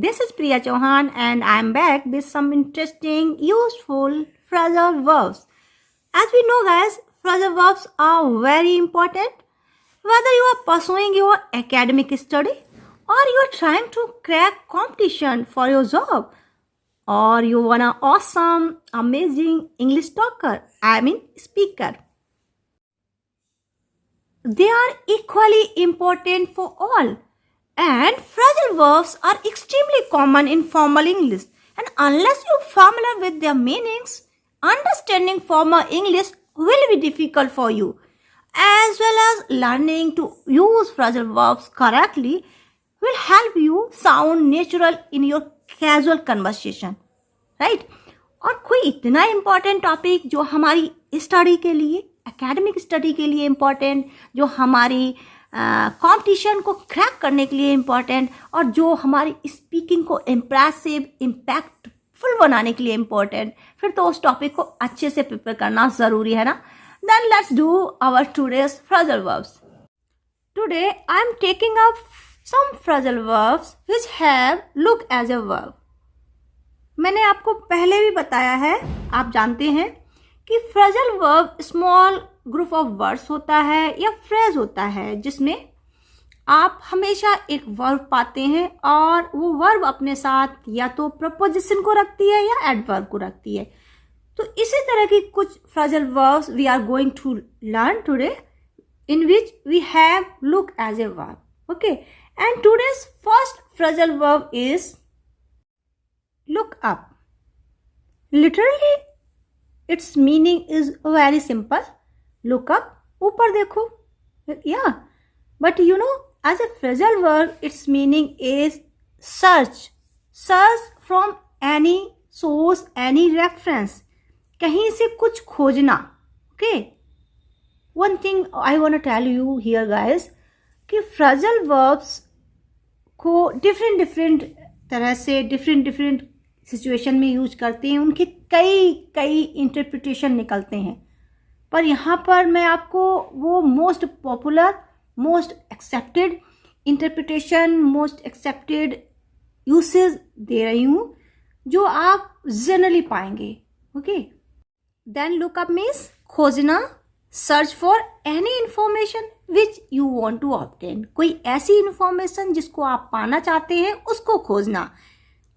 This is Priya Chauhan and I am back with some interesting, useful phrasal verbs. As we know guys, phrasal verbs are very important. Whether you are pursuing your academic study or you are trying to crack competition for your job or you want an awesome, amazing English speaker. They are equally important for all. And phrasal verbs are extremely common in formal English. And unless you are familiar with their meanings, understanding formal English will be difficult for you. As well as learning to use phrasal verbs correctly will help you sound natural in your casual conversation. Right? और कोई इतना important topic जो हमारी study के लिए, academic study के लिए important, जो हमारी कंपटीशन को क्रैक करने के लिए इम्पॉर्टेंट और जो हमारी स्पीकिंग को इम्प्रेसिव, इम्पैक्टफुल बनाने के लिए इम्पॉर्टेंट, फिर तो उस टॉपिक को अच्छे से प्रिपेयर करना ज़रूरी है ना. Then let's do our today's phrasal verbs. Today I am taking up some phrasal verbs which have look as a verb. मैंने आपको पहले भी बताया है, आप जानते हैं कि phrasal verb small group of words होता है या फ्रेज होता है जिसमें आप हमेशा एक वर्ब पाते हैं और वो वर्ब अपने साथ या तो प्रपोजिशन को रखती है या एडवर्ब को रखती है. तो इसी तरह की कुछ phrasal verbs we are going to learn today in which we have look as a verb. Okay, and today's first phrasal verb is look up. Literally its meaning is very simple. Look up, ऊपर देखो. Yeah, but you know, as a phrasal verb, its meaning is search. Search from any source, any reference. कहीं से कुछ खोजना. Okay. One thing I want to tell you here, guys, कि phrasal verbs को different तरह से different situation में use करते हैं. उनके कई इंटरप्रिटेशन निकलते हैं. पर यहाँ पर मैं आपको वो most popular, most accepted interpretation, most accepted usage दे रही हूँ जो आप जनरली पाएंगे. Okay, then look up means खोजना, search for any information which you want to obtain. कोई ऐसी इंफॉर्मेशन जिसको आप पाना चाहते हैं उसको खोजना.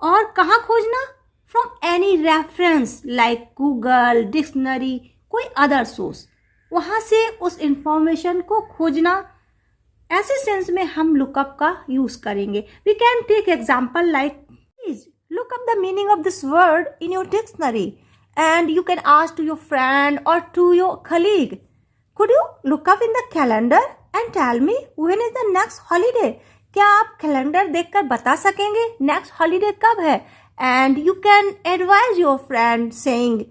और कहाँ खोजना? From any reference like Google, dictionary, कोई अदर सोर्स, वहाँ से उस इंफॉर्मेशन को खोजना. ऐसे सेंस में हम लुकअप का यूज करेंगे. We can take example like please look up the meaning of this word in your dictionary and you can ask to your friend और to your colleague, could you look up in the calendar and tell me when is the next holiday. क्या आप calendar देखकर बता सकेंगे next holiday कब है? And you can advise your friend saying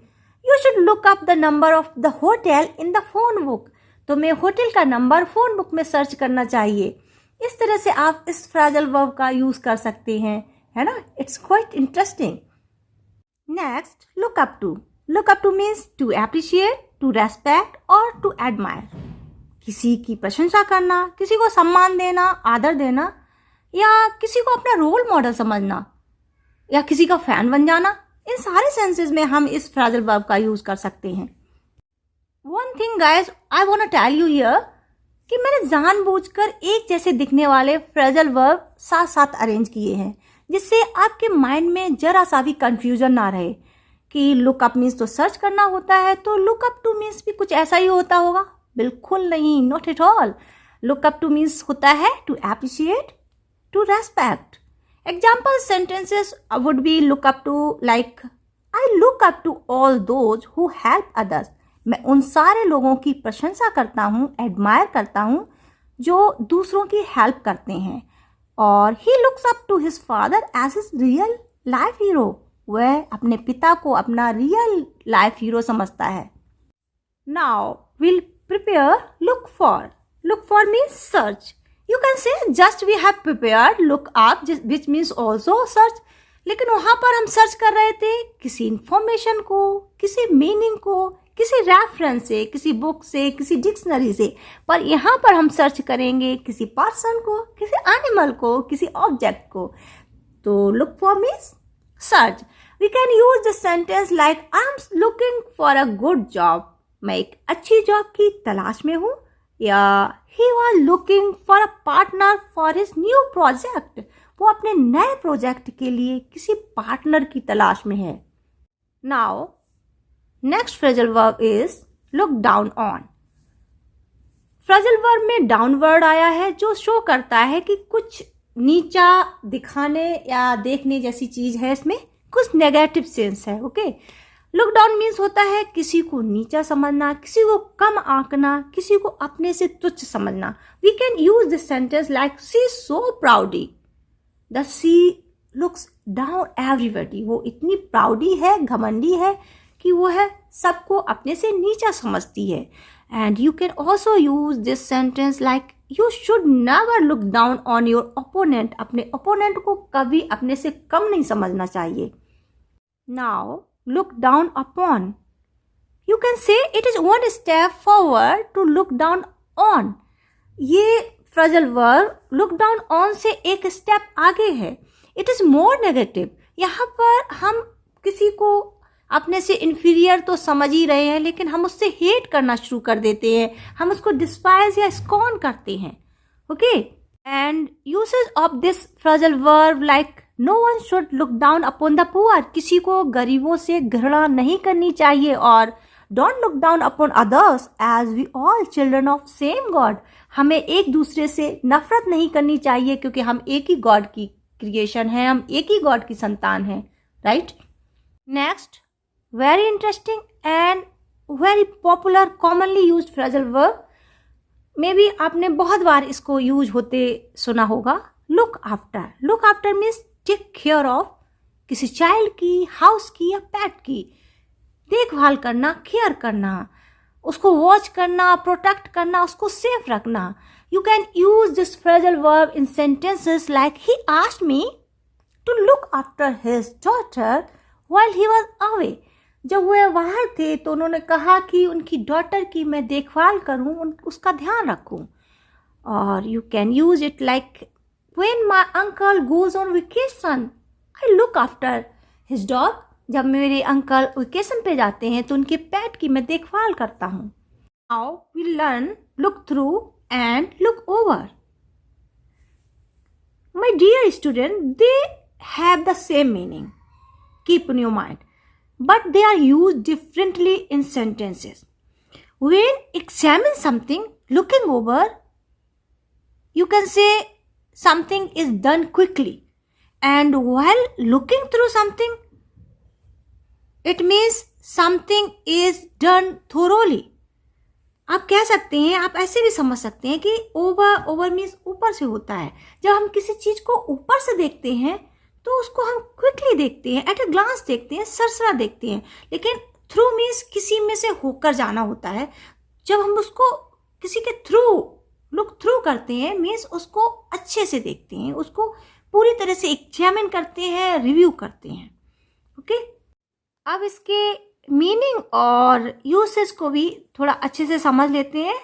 You should look up the number of the hotel in the phone book. तुम्हें hotel का number phone book में सर्च करना चाहिए. इस तरह से आप इस फ्रेजल वर्ब का यूज कर सकते हैं, है ना. It's quite interesting. Next, look up to. Look up to means to appreciate, to respect और टू एडमायर. किसी की प्रशंसा करना, किसी को सम्मान देना, आदर देना, या किसी को अपना रोल मॉडल समझना, या किसी का फैन बन जाना. इन सारे सेंसेस में हम इस फ्रेजल वर्ब का यूज कर सकते हैं. One thing guys I want to tell you here कि मैंने जानबूझकर एक जैसे दिखने वाले फ्रेजल वर्ब साथ साथ अरेंज किए हैं जिससे आपके माइंड में जरा सा भी कंफ्यूजन ना रहे कि लुक अप मीन्स तो सर्च करना होता है, तो लुक अप टू मीन्स भी कुछ ऐसा ही होता होगा. बिल्कुल नहीं, not at all. Look up to means होता है to appreciate, to respect. Example sentences would be look up to like I look up to all those who help others. मैं उन सारे लोगों की प्रशंसा करता हूँ, एडमायर करता हूँ जो दूसरों की हेल्प करते हैं. और he looks up to his father as his real life hero. वह अपने पिता को अपना रियल लाइफ हीरो समझता है. Now we'll prepare look for. Look for means search. You can say just we have prepared look up which means also search. लेकिन वहाँ पर हम सर्च कर रहे थे किसी इंफॉर्मेशन को, किसी मीनिंग को, किसी रेफरेंस से, किसी बुक से, किसी डिक्शनरी से. पर यहाँ पर हम सर्च करेंगे किसी पर्सन को, किसी एनिमल को, किसी ऑब्जेक्ट को. तो look for means search. We can use the sentence like I'm looking for a good job. मैं एक अच्छी जॉब की तलाश में हूँ. या he was looking for a partner for his new project. वो अपने नए प्रोजेक्ट के लिए किसी पार्टनर की तलाश में है. Now, next phrasal verb is look down on. phrasal verb में down word आया है जो शो करता है कि कुछ नीचा दिखाने या देखने जैसी चीज है. इसमें कुछ नेगेटिव सेंस है. ओके, लुक डाउन मीन्स होता है किसी को नीचा समझना, किसी को कम आंकना, किसी को अपने से तुच्छ समझना. We can use this sentence like she so proud the she looks down everybody. वो इतनी प्राउडी है, घमंडी है कि वो है सबको अपने से नीचा समझती है. And you can also use this sentence like you should never look down on your opponent. अपने ओपोनेंट को कभी अपने से कम नहीं समझना चाहिए. Now look down upon. You can say it is one step forward to look down on. ये phrasal verb look down on से एक step आगे है. It is more negative. यहाँ पर हम किसी को अपने से inferior तो समझ ही रहे हैं, लेकिन हम उससे hate करना शुरू कर देते हैं. हम उसको despise या scorn करते हैं. Okay? And uses of this phrasal verb like No one should look down upon the poor. किसी को गरीबों से घृणा नहीं करनी चाहिए. और don't look down upon others as we all children of same God. हमें एक दूसरे से नफरत नहीं करनी चाहिए क्योंकि हम एक ही गॉड की क्रिएशन है, हम एक ही गॉड की संतान हैं. Right. Next, very interesting and very popular commonly used phrasal verb. May be आपने बहुत बार इसको यूज होते सुना होगा. Look after. Look after means take care of. किसी चाइल्ड की, हाउस की या पेट की देखभाल करना, केयर करना, उसको वॉच करना, प्रोटेक्ट करना, उसको सेफ रखना. You can use this phrasal verb in sentences like he asked me to look after his daughter while he was away. जब वे बाहर थे तो उन्होंने कहा कि उनकी डॉटर की मैं देखभाल करूं, उसका ध्यान रखूं. और you can use it like When my uncle goes on vacation, I look after his dog. जब मेरे अंकल वेकेशन पे जाते हैं तो उनके पेट की मैं देखभाल करता हूँ. Now we learn look through and look over. My dear student, they have the same meaning. Keep in your mind. But they are used differently in sentences. When examine something, looking over, you can say something is done quickly, and while looking through something, it means something is done thoroughly. आप कह सकते हैं, आप ऐसे भी समझ सकते हैं कि ओवर मीन्स ऊपर से होता है. जब हम किसी चीज को ऊपर से देखते हैं तो उसको हम क्विकली देखते हैं, एट अ ग्लांस देखते हैं, सरसरा देखते हैं. लेकिन थ्रू मीन्स किसी में से होकर जाना होता है. जब हम उसको किसी के थ्रू लुक थ्रू करते हैं मीन्स उसको अच्छे से देखते हैं, उसको पूरी तरह से एग्जामिन करते हैं, रिव्यू करते हैं. ओके, अब इसके मीनिंग और यूसेज को भी थोड़ा अच्छे से समझ लेते हैं.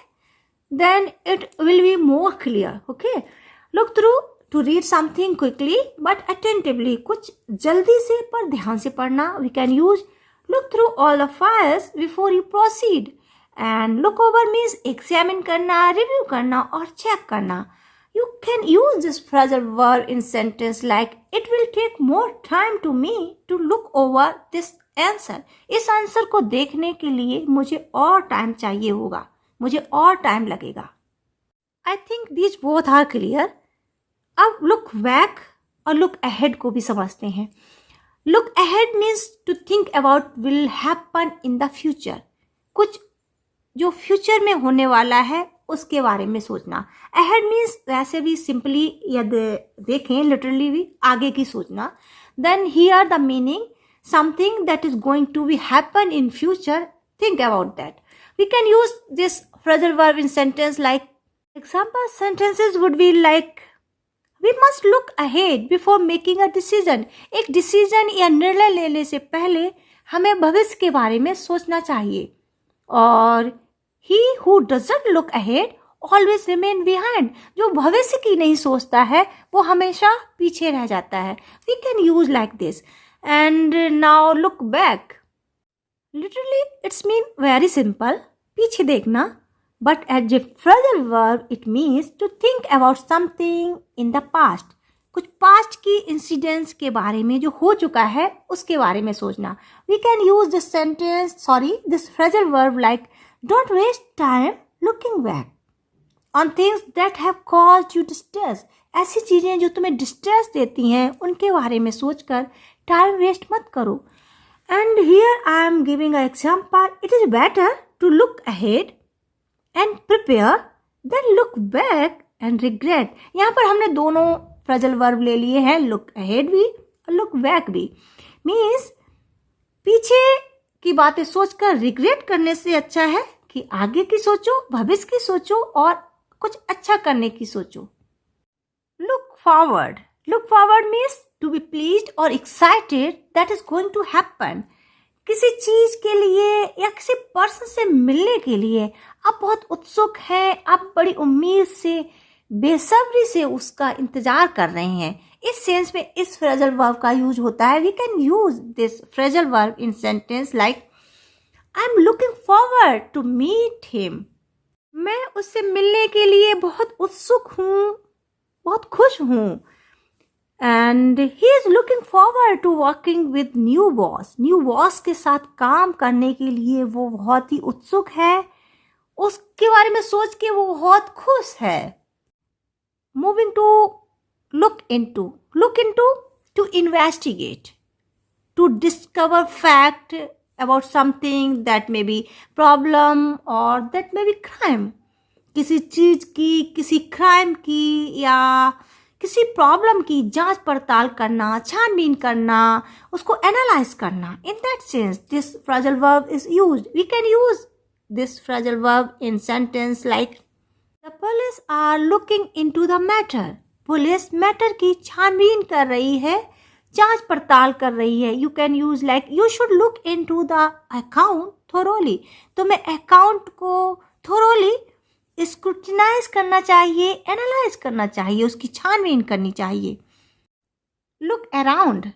Then it will be more clear. Okay, look through to read something quickly but attentively. कुछ जल्दी से पर ध्यान से पढ़ना. We can use look through all the files before you proceed. And look over means examine करना, review करना और चेक करना. You can use this phrasal verb in sentence like it will take more time to me to look over this answer. इस answer को देखने के लिए मुझे और टाइम चाहिए होगा, मुझे और टाइम लगेगा. I think these both are clear. अब लुक बैक और लुक अहेड को भी समझते हैं. Look ahead means to think about will happen in the future. कुछ जो फ्यूचर में होने वाला है उसके बारे में सोचना. अहेड मीन्स वैसे भी सिंपली यदि देखें लिटरली भी आगे की सोचना. Then here the meaning something that is going to be happen in future, think about that. We can use this phrasal verb in sentence like example sentences would be like we must look ahead before making a decision. एक decision या निर्णय लेने से पहले हमें भविष्य के बारे में सोचना चाहिए. और he who doesn't look ahead always remain behind. जो भविष्य की नहीं सोचता है वो हमेशा पीछे रह जाता है. We can use like this. And now look back. Literally it's mean very simple. पीछे देखना. But as a phrasal verb it means to think about something in the past. कुछ पास्ट की इंसिडेंट्स के बारे में जो हो चुका है उसके बारे में सोचना. We can use this phrasal verb like don't waste time looking back on things that have caused you distress. ऐसी चीजें जो तुम्हें डिस्ट्रेस देती हैं उनके बारे में सोचकर टाइम वेस्ट मत करो. And here I am giving an example. It is better to look ahead and prepare than look back and regret. यहाँ पर हमने दोनों फ्रेजल वर्ब ले लिए हैं, लुक अहेड भी और लुक बैक भी. मीन्स पीछे की बातें सोचकर रिग्रेट करने से अच्छा है कि आगे की सोचो, भविष्य की सोचो और कुछ अच्छा करने की सोचो. Look forward means to be pleased और excited that is going to happen. किसी चीज के लिए या किसी पर्सन से मिलने के लिए आप बहुत उत्सुक हैं, आप बड़ी उम्मीद से, बेसब्री से उसका इंतजार कर रहे हैं. इस सेंस में इस फ्रेजल वर्ब का यूज होता है. We can use this phrasal verb in sentence like I am looking forward to meet him. मैं उससे मिलने के लिए बहुत उत्सुक हूँ, बहुत खुश हूँ. And he is looking forward to working with new boss के साथ काम करने के लिए वो बहुत ही उत्सुक है. उसके बारे में सोच के वो बहुत खुश है. Moving to look into, to investigate, to discover fact about something that may be problem or that may be crime. किसी चीज की, किसी क्राइम की या किसी प्रॉब्लम की जांच पड़ताल करना, छानबीन करना, उसको एनालाइज करना. In that sense, this phrasal verb is used. We can use this phrasal verb in sentence like The police are looking into the matter. Police matter की छानबीन कर रही है, जांच पड़ताल कर रही है. You can use like you should look into the account thoroughly. तुम्हें अकाउंट को thoroughly स्क्रूटिनाइज करना चाहिए, एनालाइज करना चाहिए, उसकी छानबीन करनी चाहिए. Look around.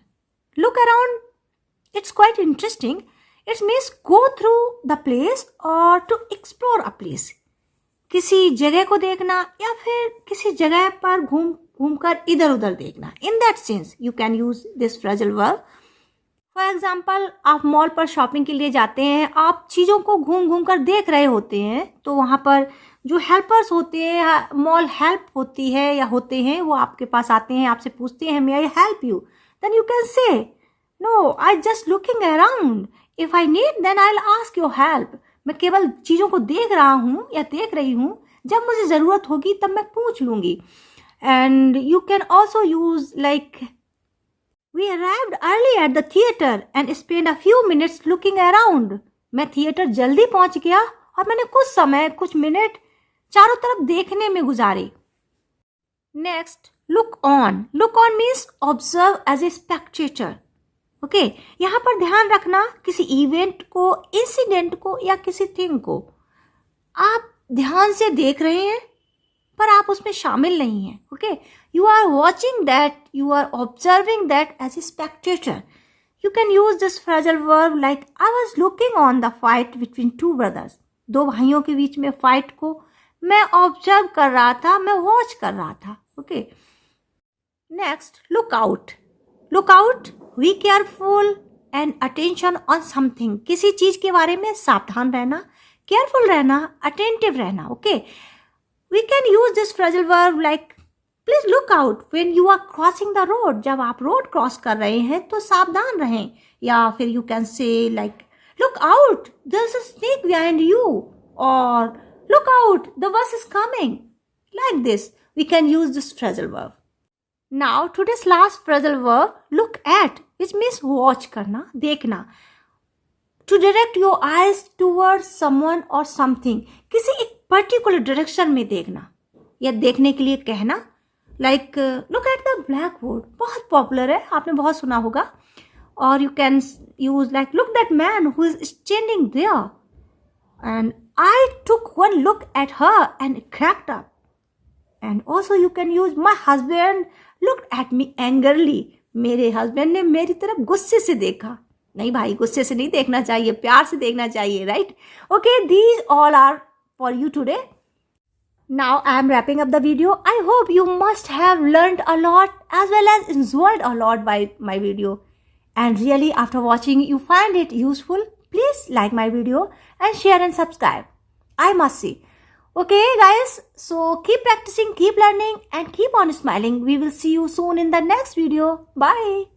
It's quite interesting. It means go through the place or to explore a place. किसी जगह को देखना या फिर किसी जगह पर घूमकर इधर उधर देखना. In that sense you can use this phrasal verb. For example आप मॉल पर शॉपिंग के लिए जाते हैं, आप चीज़ों को घूम कर देख रहे होते हैं, तो वहाँ पर जो हेल्पर्स होते हैं, मॉल हेल्प होती है या होते हैं, वो आपके पास आते हैं, आपसे पूछते हैं may I help you. Then you can say no I just looking around, if I need then I will ask your help. मैं केवल चीज़ों को देख रहा हूँ या देख रही हूँ, जब मुझे ज़रूरत होगी तब मैं पूछ लूँगी. And you can also use like we arrived early at the theatre and spend a few minutes looking around. मैं थिएटर जल्दी पहुँच गया और मैंने कुछ मिनट चारों तरफ देखने में गुजारे. Next look on means observe as a spectator. Okay, यहाँ पर ध्यान रखना किसी इवेंट को, इंसिडेंट को या किसी थिंग को आप ध्यान से देख रहे हैं पर आप उसमें शामिल नहीं हैं. Okay, you are watching that, you are observing that as a spectator. You can use this phrasal verb like I was looking on the fight between two brothers. दो भाइयों के बीच में फाइट को मैं ऑब्जर्व कर रहा था, मैं वॉच कर रहा था. Okay, next look out be careful and attention on something. किसी चीज के बारे में सावधान रहना, केयरफुल रहना, अटेंटिव रहना. Okay, we can use this phrasal verb like please look out when you are crossing the road. जब आप रोड क्रॉस कर रहे हैं तो सावधान रहें. या फिर you can say like look out there is a snake behind you, और look out the bus is coming. Like this we can use this phrasal verb. Now today's last phrasal verb look at, which means watch करना, देखना. To direct your eyes towards someone or something. किसी एक particular direction में देखना या देखने के लिए कहना. Like look at the black board, बहुत पॉपुलर है, आपने बहुत सुना होगा. और you can use like look that man who is standing there. And I took one look at her and cracked up. And also you can use my husband looked at me angrily. मेरे husband ने मेरी तरफ गुस्से से देखा. नहीं भाई, गुस्से से नहीं देखना चाहिए, प्यार से देखना चाहिए, right? Okay, these all are for you today. Now I am wrapping up the video. I hope you must have learned a lot as well as enjoyed a lot by my video. And really, after watching you find it useful, please like my video and share and subscribe. I must say. Okay guys, so keep practicing, keep learning and keep on smiling. We will see you soon in the next video. Bye.